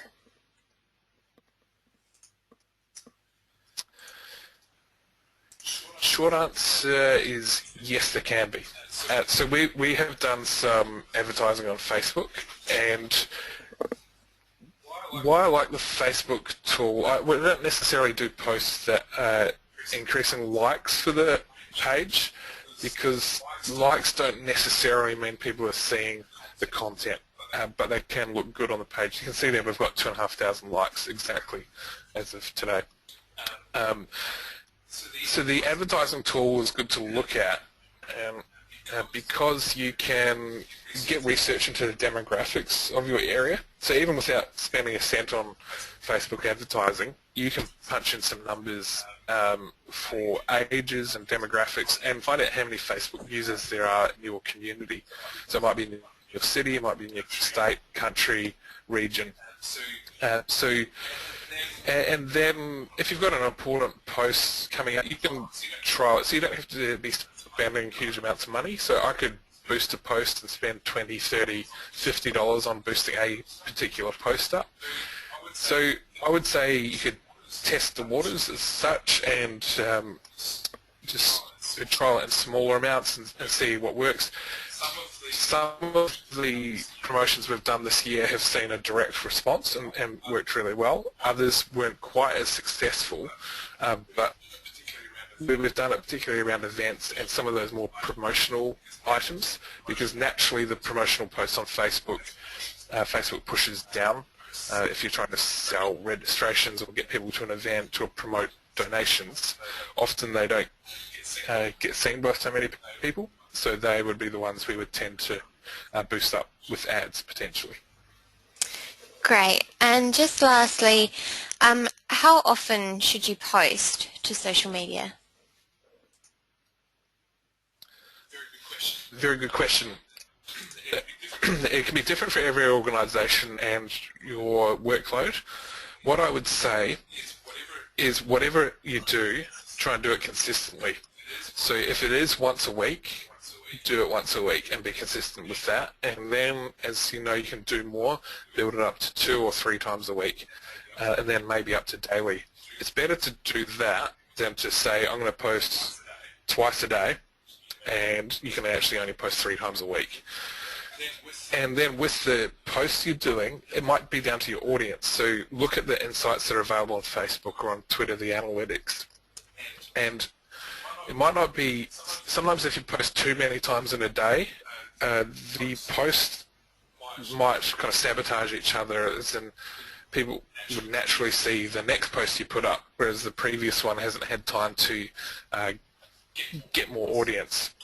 Short answer is yes, there can be. So we have done some advertising on Facebook, and why I like the Facebook tool, we don't necessarily do posts that are increasing likes for the page, because likes don't necessarily mean people are seeing the content, but they can look good on the page. You can see there we've got 2,500 likes exactly as of today. So the advertising tool is good to look at, because you can get research into the demographics of your area. So even without spending a cent on Facebook advertising, you can punch in some numbers for ages and demographics and find out how many Facebook users there are in your community. So it might be in your city, it might be in your state, country, region. And then if you've got an important post coming out, you can trial it. So you don't have to be spending huge amounts of money. So I could boost a post and spend $20, $30, $50 on boosting a particular post up. So I would say you could test the waters as such and just trial it in smaller amounts and see what works. Some of the promotions we've done this year have seen a direct response and worked really well. Others weren't quite as successful, but we've done it particularly around events and some of those more promotional items, because naturally the promotional posts on Facebook, Facebook pushes down if you're trying to sell registrations or get people to an event or promote donations. Often they don't get seen by so many people, so they would be the ones we would tend to boost up with ads potentially. Great. And just lastly, how often should you post to social media? Very good question. It can be different for every organisation and your workload. What I would say is whatever you do, try and do it consistently. So if it is once a week, do it once a week and be consistent with that. And then, as you know, you can do more, build it up to 2 or 3 times a week, and then maybe up to daily. It's better to do that than to say, I'm going to post twice a day, and you can actually only post 3 times a week. And then with the posts you're doing, it might be down to your audience. So look at the insights that are available on Facebook or on Twitter, the analytics. And it might not be, sometimes if you post too many times in a day, the posts might kind of sabotage each other, as in people would naturally see the next post you put up, whereas the previous one hasn't had time to get more audience.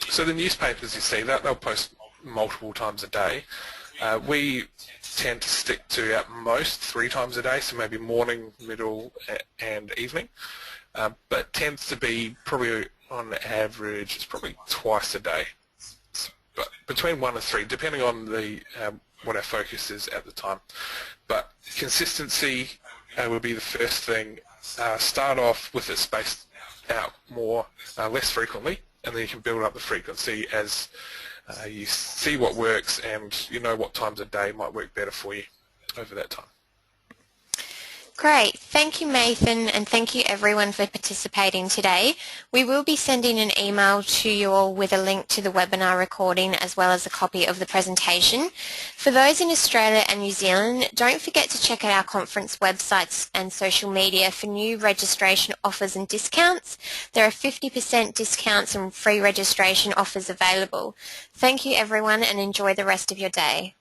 So the newspapers, you see, they'll post multiple times a day. We tend to stick to at most 3 times a day, so maybe morning, middle and evening, but tends to be probably on average it's probably twice a day, but between 1 and 3 depending on the what our focus is at the time. But consistency will be the first thing. Start off with it spaced out more, less frequently, and then you can build up the frequency as you see what works and you know what times of day might work better for you over that time. Great. Thank you, Nathan, and thank you everyone for participating today. We will be sending an email to you all with a link to the webinar recording as well as a copy of the presentation. For those in Australia and New Zealand, don't forget to check out our conference websites and social media for new registration offers and discounts. There are 50% discounts and free registration offers available. Thank you everyone and enjoy the rest of your day.